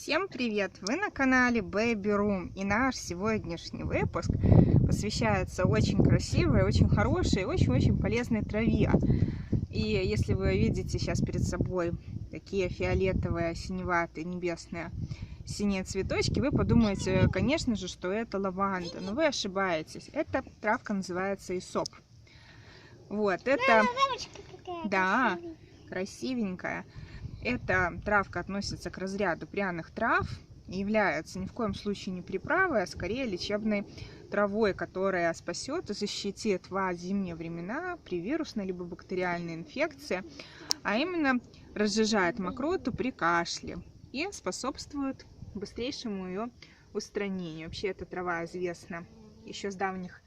Всем привет! Вы на канале Baby Room, и наш сегодняшний выпуск посвящается очень красивой, очень хорошей, очень-очень полезной траве. И если вы видите сейчас перед собой такие фиолетовые, синеватые, небесные, синие цветочки, вы подумаете, конечно же, что это лаванда, но вы ошибаетесь. Эта травка называется исоп. Вот, это... Да, красивенькая. Эта травка относится к разряду пряных трав и является ни в коем случае не приправой, а скорее лечебной травой, которая спасет и защитит вас в зимние времена при вирусной либо бактериальной инфекции, а именно разжижает мокроту при кашле и способствует быстрейшему ее устранению. Вообще эта трава известна еще с давних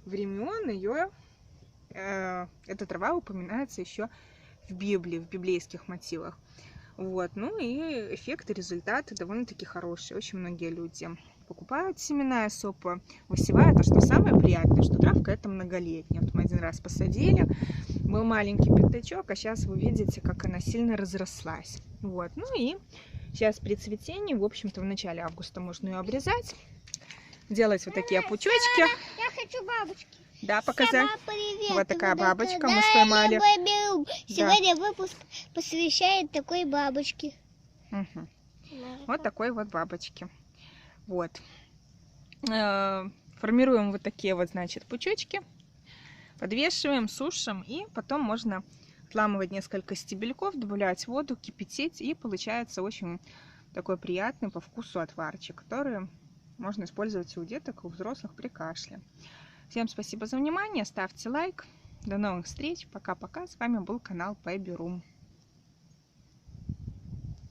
времен. Эта трава упоминается еще в Библии, в библейских мотивах. Вот, ну и эффект и результаты довольно-таки хорошие. Очень многие люди покупают семена исопа, высевают. А что самое приятное, что травка это многолетняя. Вот мы один раз посадили, был маленький пятачок, а сейчас вы видите, как она сильно разрослась. Вот, ну и сейчас при цветении, в общем-то, в начале августа можно ее обрезать, делать вот такие пучочки. Я хочу бабочки. Да, показать. Привет. Вот такая бабочка мы поймали. Сегодня выпуск посвящает такой бабочке. Угу. Вот такой вот бабочки. Вот. Формируем вот такие вот, значит, пучочки. Подвешиваем, сушим. И потом можно отламывать несколько стебельков, добавлять воду, кипятить. И получается очень такой приятный по вкусу отварчик, который можно использовать и у деток, и у взрослых при кашле. Всем спасибо за внимание, ставьте лайк. До новых встреч, пока-пока. С вами был канал Baby Room.